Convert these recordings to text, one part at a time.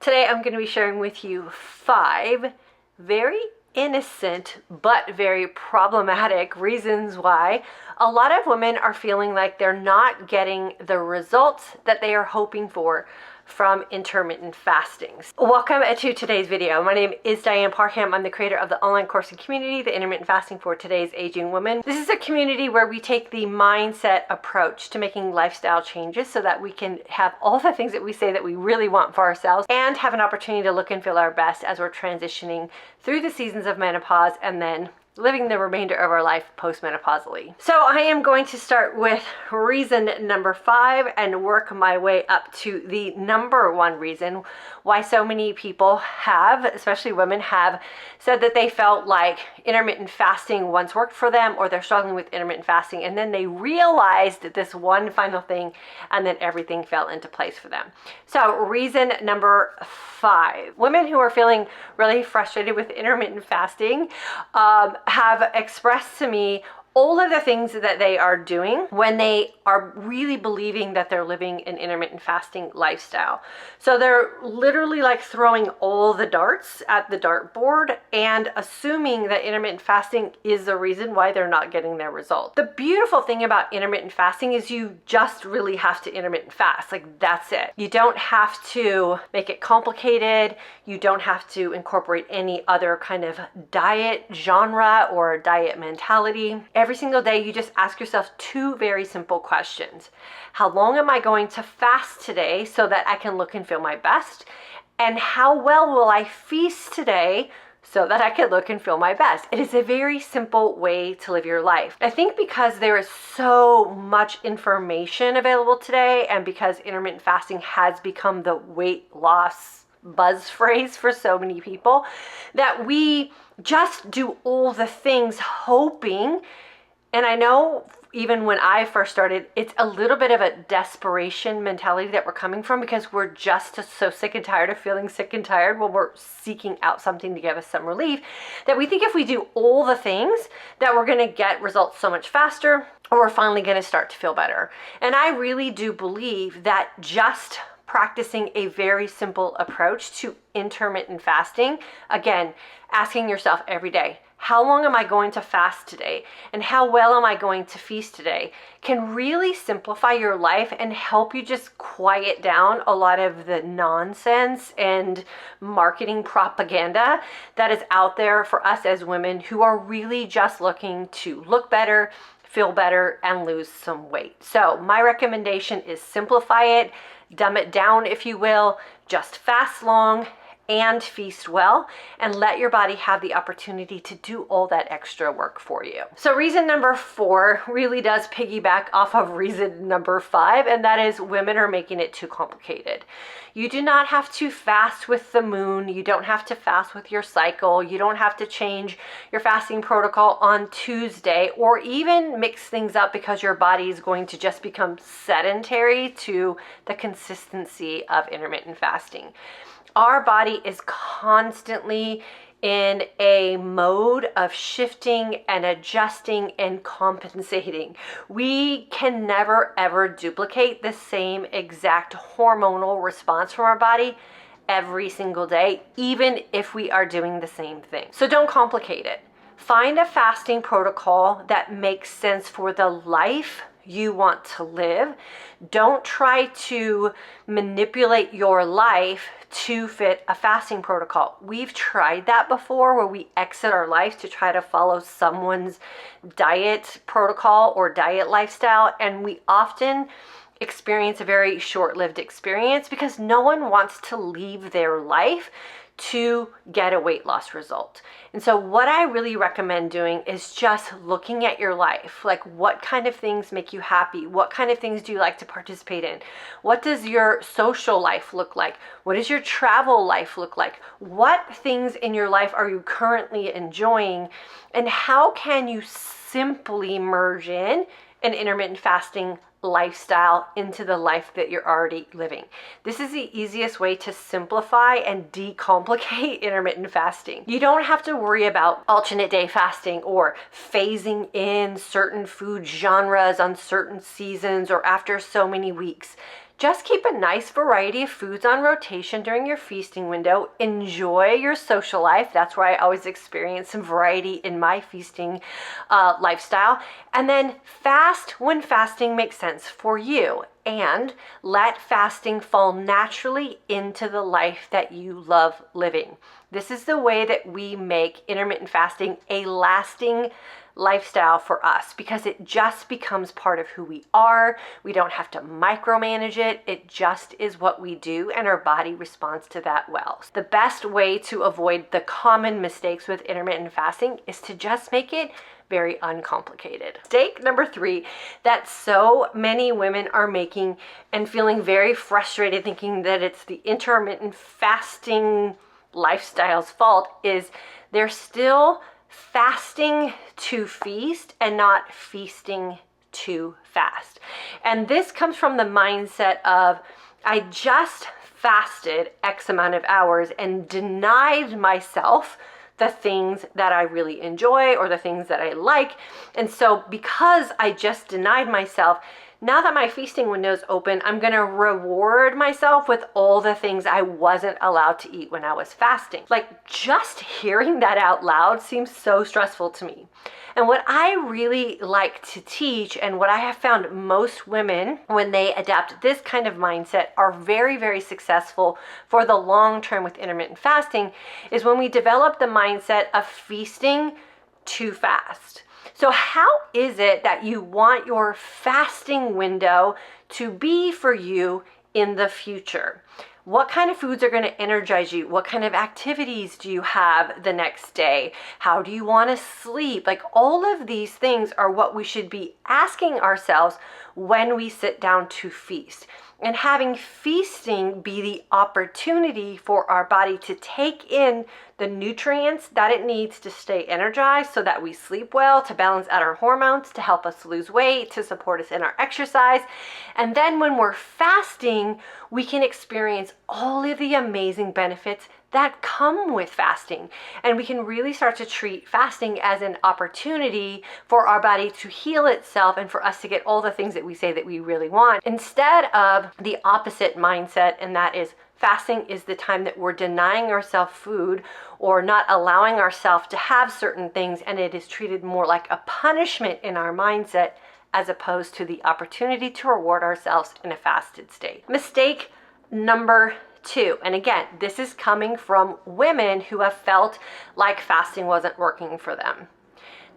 Today I'm going to be sharing with you 5 very innocent but very problematic reasons why a lot of women are feeling like they're not getting the results that they are hoping for from intermittent fasting. Welcome to today's video. My name is Diane Parham. I'm the creator of the online course and community, the Intermittent Fasting for Today's Aging Woman. This is a community where we take the mindset approach to making lifestyle changes so that we can have all the things that we say that we really want for ourselves and have an opportunity to look and feel our best as we're transitioning through the seasons of menopause and then living the remainder of our life postmenopausally. So I am going to start with reason number 5 and work my way up to the number 1 reason why so many people have, especially women, have said that they felt like intermittent fasting once worked for them, or they're struggling with intermittent fasting, and then they realized this one final thing and then everything fell into place for them. So reason number 5, women who are feeling really frustrated with intermittent fasting have expressed to me all of the things that they are doing when they are really believing that they're living an intermittent fasting lifestyle. So they're literally like throwing all the darts at the dartboard and assuming that intermittent fasting is the reason why they're not getting their results. The beautiful thing about intermittent fasting is you just really have to intermittent fast. Like, that's it. You don't have to make it complicated. You don't have to incorporate any other kind of diet genre or diet mentality. Every single day, you just ask yourself 2 very simple questions. How long am I going to fast today so that I can look and feel my best? And how well will I feast today so that I can look and feel my best? It is a very simple way to live your life. I think because there is so much information available today, and because intermittent fasting has become the weight loss buzz phrase for so many people, that we just do all the things hoping. And I know even when I first started, it's a little bit of a desperation mentality that we're coming from, because we're just so sick and tired of feeling sick and tired when we're seeking out something to give us some relief, that we think if we do all the things that we're going to get results so much faster, or we're finally going to start to feel better. And I really do believe that just practicing a very simple approach to intermittent fasting, again, asking yourself every day, how long am I going to fast today? And how well am I going to feast today? Can really simplify your life and help you just quiet down a lot of the nonsense and marketing propaganda that is out there for us as women who are really just looking to look better, feel better, and lose some weight. So my recommendation is simplify it, dumb it down if you will, just fast long and feast well, and let your body have the opportunity to do all that extra work for you. So reason number 4 really does piggyback off of reason number 5, and that is women are making it too complicated. You do not have to fast with the moon. You don't have to fast with your cycle. You don't have to change your fasting protocol on Tuesday, or even mix things up because your body is going to just become sedentary to the consistency of intermittent fasting. Our body is constantly in a mode of shifting and adjusting and compensating. We can never ever duplicate the same exact hormonal response from our body every single day, even if we are doing the same thing. So don't complicate it. Find a fasting protocol that makes sense for the life you want to live. Don't try to manipulate your life to fit a fasting protocol. We've tried that before, where we exit our life to try to follow someone's diet protocol or diet lifestyle, and we often experience a very short-lived experience because no one wants to leave their life to get a weight loss result. And so what I really recommend doing is just looking at your life. Like, what kind of things make you happy? What kind of things do you like to participate in? What does your social life look like? What does your travel life look like? What things in your life are you currently enjoying? And how can you simply merge in an intermittent fasting lifestyle into the life that you're already living? This is the easiest way to simplify and decomplicate intermittent fasting. You don't have to worry about alternate day fasting or phasing in certain food genres on certain seasons or after so many weeks. Just keep a nice variety of foods on rotation during your feasting window. Enjoy your social life. That's where I always experience some variety in my feasting lifestyle. And then fast when fasting makes sense for you. And let fasting fall naturally into the life that you love living. This is the way that we make intermittent fasting a lasting lifestyle for us, because it just becomes part of who we are. We don't have to micromanage it. It just is what we do, and our body responds to that well. The best way to avoid the common mistakes with intermittent fasting is to just make it very uncomplicated. Mistake number 3 that so many women are making and feeling very frustrated, thinking that it's the intermittent fasting lifestyle's fault, is they're still fasting to feast and not feasting to fast. And this comes from the mindset of, I just fasted X amount of hours and denied myself the things that I really enjoy or the things that I like. And so because I just denied myself, now that my feasting window is open, I'm gonna reward myself with all the things I wasn't allowed to eat when I was fasting. Like, just hearing that out loud seems so stressful to me. And what I really like to teach, and what I have found most women, when they adapt this kind of mindset, are very, very successful for the long term with intermittent fasting, is when we develop the mindset of feasting to fast. So how is it that you want your fasting window to be for you in the future? What kind of foods are going to energize you? What kind of activities do you have the next day? How do you want to sleep? Like, all of these things are what we should be asking ourselves when we sit down to feast. And having feasting be the opportunity for our body to take in the nutrients that it needs to stay energized so that we sleep well, to balance out our hormones, to help us lose weight, to support us in our exercise. And then when we're fasting, we can experience all of the amazing benefits that come with fasting. And we can really start to treat fasting as an opportunity for our body to heal itself and for us to get all the things that we say that we really want, instead of the opposite mindset, and that is fasting is the time that we're denying ourselves food or not allowing ourselves to have certain things, and it is treated more like a punishment in our mindset as opposed to the opportunity to reward ourselves in a fasted state. Mistake number 2, and again, this is coming from women who have felt like fasting wasn't working for them.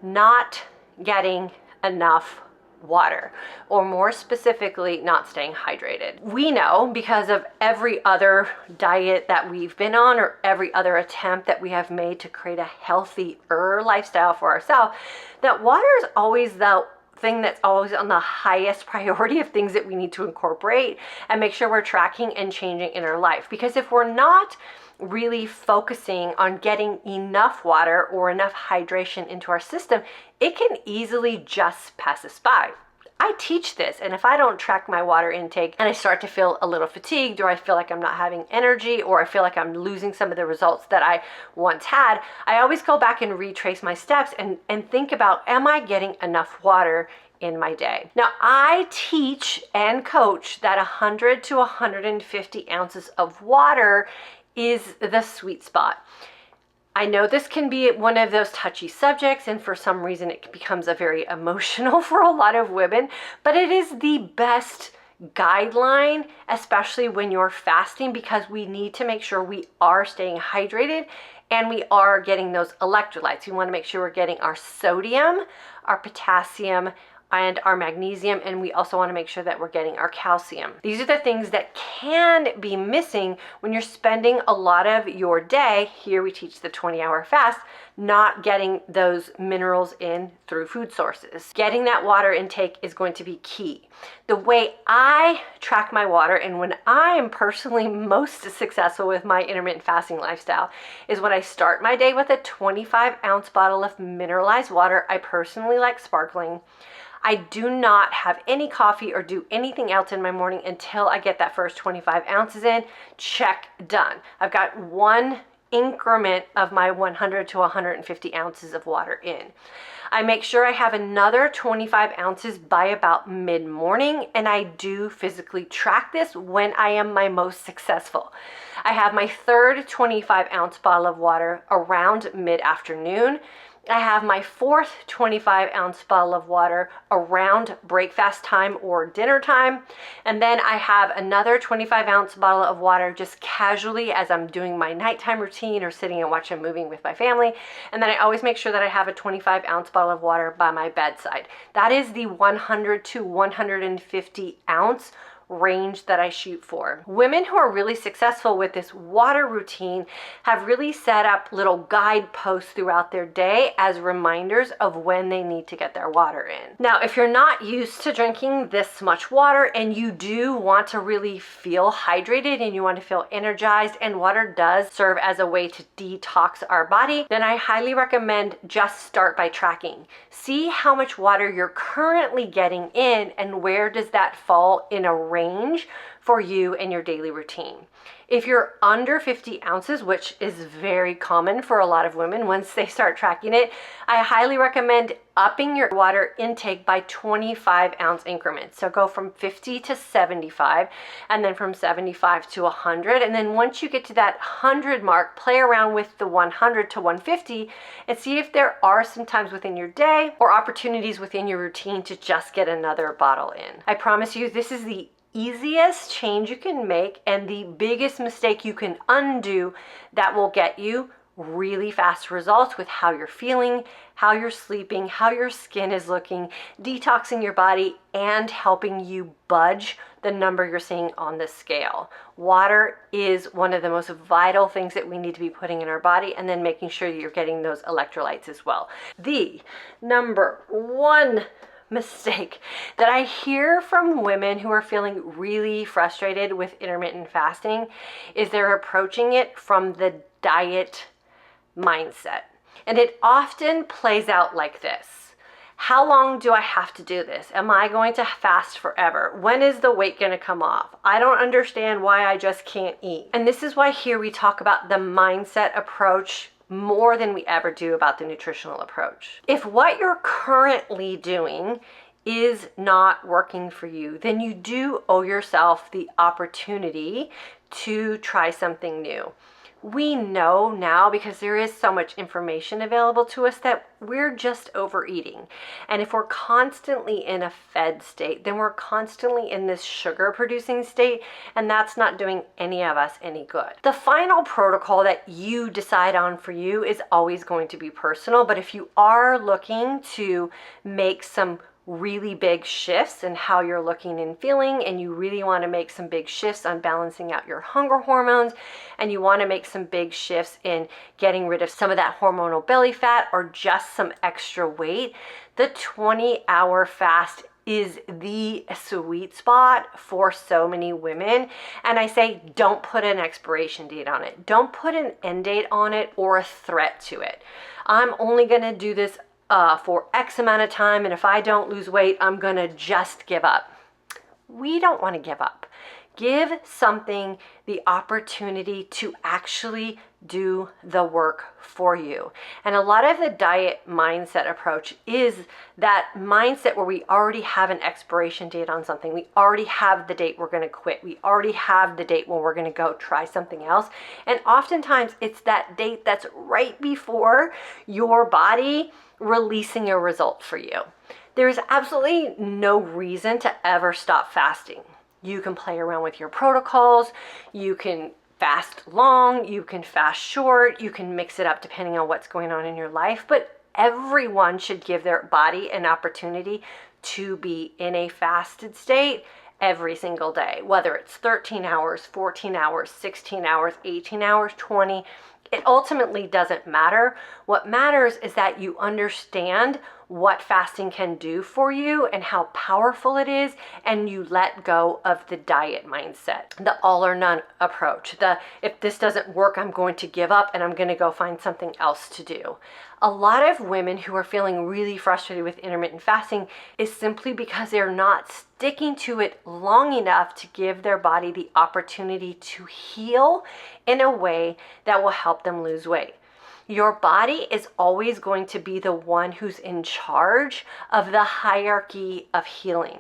Not getting enough water, or more specifically, not staying hydrated. We know, because of every other diet that we've been on or every other attempt that we have made to create a healthier lifestyle for ourselves, that water is always the thing that's always on the highest priority of things that we need to incorporate and make sure we're tracking and changing in our life. Because if we're not really focusing on getting enough water or enough hydration into our system, it can easily just pass us by. I teach this, and if I don't track my water intake and I start to feel a little fatigued, or I feel like I'm not having energy, or I feel like I'm losing some of the results that I once had, I always go back and retrace my steps and think about, am I getting enough water in my day? Now, I teach and coach that 100 to 150 ounces of water is the sweet spot. I know this can be one of those touchy subjects, and for some reason it becomes a very emotional for a lot of women, but it is the best guideline, especially when you're fasting, because we need to make sure we are staying hydrated and we are getting those electrolytes. We want to make sure we're getting our sodium, our potassium, and our magnesium, and we also want to make sure that we're getting our calcium. These are the things that can be missing when you're spending a lot of your day, here we teach the 20-hour fast, not getting those minerals in through food sources. Getting that water intake is going to be key. The way I track my water, and when I am personally most successful with my intermittent fasting lifestyle, is when I start my day with a 25-ounce bottle of mineralized water. I personally like sparkling. I do not have any coffee or do anything else in my morning until I get that first 25 ounces in. Check, done. I've got one increment of my 100 to 150 ounces of water in. I make sure I have another 25 ounces by about mid-morning, and I do physically track this when I am my most successful. I have my third 25 ounce bottle of water around mid-afternoon. I have my fourth 25 ounce bottle of water around breakfast time or dinner time. And then I have another 25 ounce bottle of water just casually as I'm doing my nighttime routine or sitting and watching a movie with my family. And then I always make sure that I have a 25 ounce bottle of water by my bedside. That is the 100 to 150 ounce range that I shoot for. Women who are really successful with this water routine have really set up little guideposts throughout their day as reminders of when they need to get their water in. Now, if you're not used to drinking this much water and you do want to really feel hydrated and you want to feel energized, and water does serve as a way to detox our body, then I highly recommend just start by tracking. See how much water you're currently getting in and where does that fall in a range for you and your daily routine. If you're under 50 ounces, which is very common for a lot of women once they start tracking it, I highly recommend upping your water intake by 25 ounce increments. So go from 50 to 75, and then from 75 to 100. And then once you get to that 100 mark, play around with the 100 to 150 and see if there are some times within your day or opportunities within your routine to just get another bottle in. I promise you, this is the easiest change you can make and the biggest mistake you can undo that will get you really fast results with how you're feeling, how you're sleeping, how your skin is looking, detoxing your body, and helping you budge the number you're seeing on the scale. Water is one of the most vital things that we need to be putting in our body, and then making sure that you're getting those electrolytes as well. The number one mistake that I hear from women who are feeling really frustrated with intermittent fasting is they're approaching it from the diet mindset. And it often plays out like this. How long do I have to do this? Am I going to fast forever? When is the weight going to come off? I don't understand why I just can't eat. And this is why here we talk about the mindset approach more than we ever do about the nutritional approach. If what you're currently doing is not working for you, then you do owe yourself the opportunity to try something new. We know now, because there is so much information available to us, that we're just overeating. And if we're constantly in a fed state, then we're constantly in this sugar producing state, and that's not doing any of us any good. The final protocol that you decide on for you is always going to be personal, but if you are looking to make some really big shifts in how you're looking and feeling, and you really want to make some big shifts on balancing out your hunger hormones, and you want to make some big shifts in getting rid of some of that hormonal belly fat or just some extra weight, the 20-hour fast is the sweet spot for so many women. And I say, don't put an expiration date on it. Don't put an end date on it or a threat to it. I'm only going to do this for X amount of time, and if I don't lose weight, I'm gonna just give up. We don't want to give up. Give something the opportunity to actually do the work for you. And a lot of the diet mindset approach is that mindset where we already have an expiration date on something. We already have the date we're going to quit. We already have the date when we're going to go try something else. And oftentimes it's that date that's right before your body releasing a result for you. There's absolutely no reason to ever stop fasting. You can play around with your protocols. You can fast long, you can fast short, you can mix it up depending on what's going on in your life, but everyone should give their body an opportunity to be in a fasted state every single day, whether it's 13 hours, 14 hours, 16 hours, 18 hours, 20. It ultimately doesn't matter. What matters is that you understand what fasting can do for you and how powerful it is, and you let go of the diet mindset, the all or none approach, the if this doesn't work, I'm going to give up and I'm going to go find something else to do. A lot of women who are feeling really frustrated with intermittent fasting is simply because they're not sticking to it long enough to give their body the opportunity to heal in a way that will help them lose weight. Your body is always going to be the one who's in charge of the hierarchy of healing.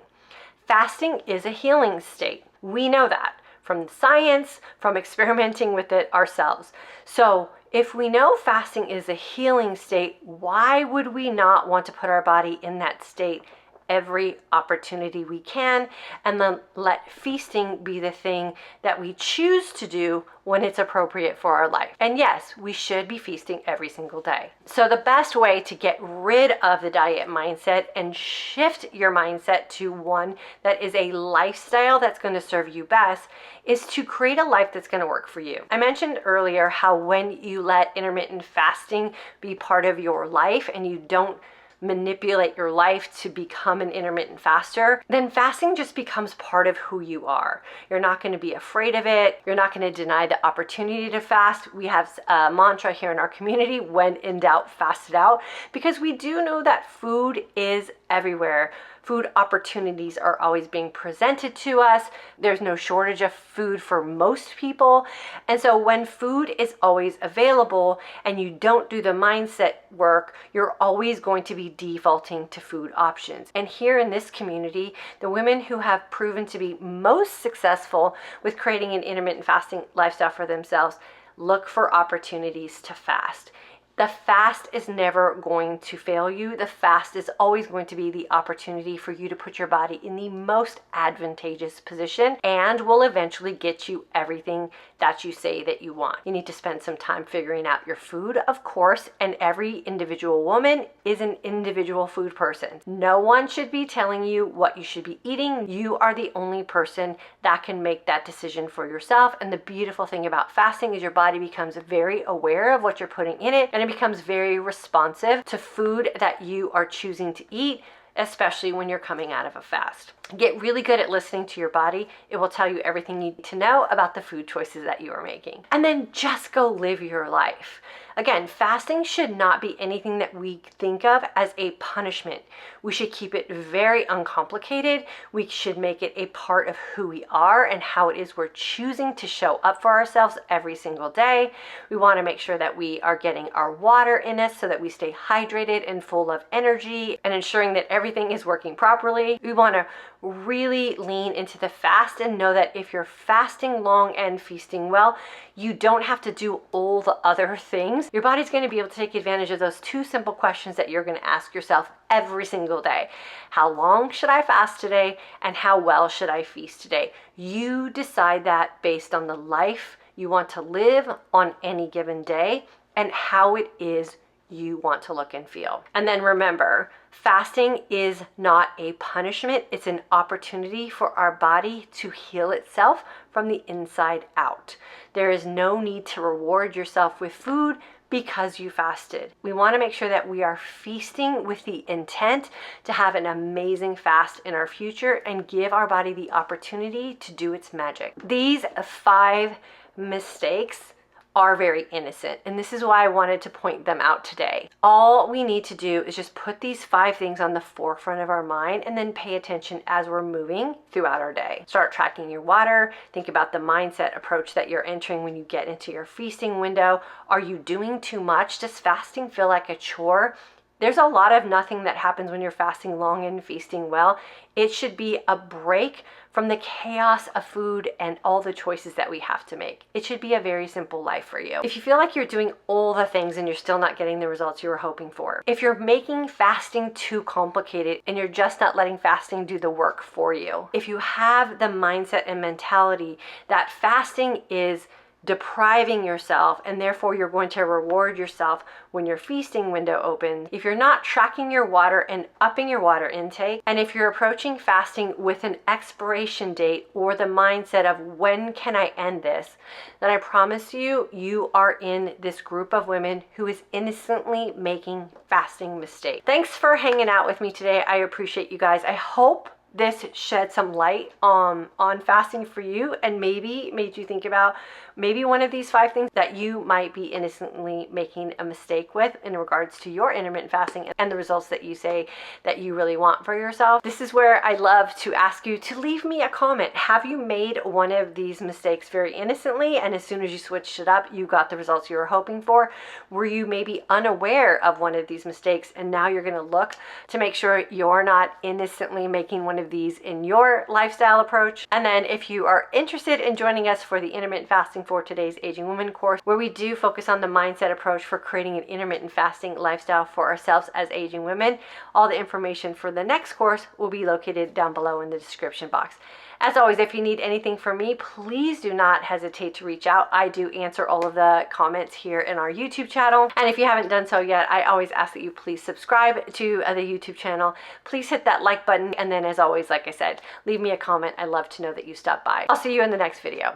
Fasting is a healing state. We know that from science, from experimenting with it ourselves. So if we know fasting is a healing state, why would we not want to put our body in that state every opportunity we can, and then let feasting be the thing that we choose to do when it's appropriate for our life? And yes, we should be feasting every single day. So the best way to get rid of the diet mindset and shift your mindset to one that is a lifestyle that's going to serve you best is to create a life that's going to work for you. I mentioned earlier how when you let intermittent fasting be part of your life and you don't manipulate your life to become an intermittent faster, then fasting just becomes part of who you are. You're not going to be afraid of it. You're not going to deny the opportunity to fast. We have a mantra here in our community: when in doubt, fast it out, because we do know that food is everywhere. Food opportunities are always being presented to us. There's no shortage of food for most people. And so when food is always available and you don't do the mindset work, you're always going to be defaulting to food options. And here in this community, the women who have proven to be most successful with creating an intermittent fasting lifestyle for themselves look for opportunities to fast. The fast is never going to fail you. The fast is always going to be the opportunity for you to put your body in the most advantageous position and will eventually get you everything that you say that you want. You need to spend some time figuring out your food, of course, and every individual woman is an individual food person. No one should be telling you what you should be eating. You are the only person that can make that decision for yourself. And the beautiful thing about fasting is your body becomes very aware of what you're putting in it, and it becomes very responsive to food that you are choosing to eat, especially when you're coming out of a fast. Get really good at listening to your body. It will tell you everything you need to know about the food choices that you are making. And then just go live your life. Again, fasting should not be anything that we think of as a punishment. We should keep it very uncomplicated. We should make it a part of who we are and how it is we're choosing to show up for ourselves every single day. We want to make sure that we are getting our water in us so that we stay hydrated and full of energy and ensuring that everything is working properly. We want to really lean into the fast and know that if you're fasting long and feasting well, you don't have to do all the other things. Your body's going to be able to take advantage of those two simple questions that you're going to ask yourself every single day. How long should I fast today? And how well should I feast today? You decide that based on the life you want to live on any given day and how it is you want to look and feel. And then remember, fasting is not a punishment. It's an opportunity for our body to heal itself from the inside out. There is no need to reward yourself with food because you fasted. We want to make sure that we are feasting with the intent to have an amazing fast in our future and give our body the opportunity to do its magic. These 5 mistakes are very innocent, and this is why I wanted to point them out today. All we need to do is just put these 5 things on the forefront of our mind and then pay attention as we're moving throughout our day. Start tracking your water. Think about the mindset approach that you're entering when you get into your feasting window. Are you doing too much? Does fasting feel like a chore? There's a lot of nothing that happens when you're fasting long and feasting well. It should be a break from the chaos of food and all the choices that we have to make. It should be a very simple life for you. If you feel like you're doing all the things and you're still not getting the results you were hoping for, if you're making fasting too complicated and you're just not letting fasting do the work for you, if you have the mindset and mentality that fasting is depriving yourself, and therefore you're going to reward yourself when your feasting window opens. If you're not tracking your water and upping your water intake, and if you're approaching fasting with an expiration date or the mindset of when can I end this, then I promise you, you are in this group of women who is innocently making fasting mistakes. Thanks for hanging out with me today. I appreciate you guys. I hope this shed some light on fasting for you, and maybe made you think about maybe one of these 5 things that you might be innocently making a mistake with in regards to your intermittent fasting and the results that you say that you really want for yourself. This is where I love to ask you to leave me a comment. Have you made one of these mistakes very innocently, and as soon as you switched it up, you got the results you were hoping for? Were you maybe unaware of one of these mistakes, and now you're going to look to make sure you're not innocently making one of these in your lifestyle approach? And then if you are interested in joining us for the Intermittent Fasting for Today's Aging Woman course, where we do focus on the mindset approach for creating an intermittent fasting lifestyle for ourselves as aging women, all the information for the next course will be located down below in the description box. As always, if you need anything from me, please do not hesitate to reach out. I do answer all of the comments here in our YouTube channel. And if you haven't done so yet, I always ask that you please subscribe to the YouTube channel. Please hit that like button. And then as always, like I said, leave me a comment. I love to know that you stopped by. I'll see you in the next video.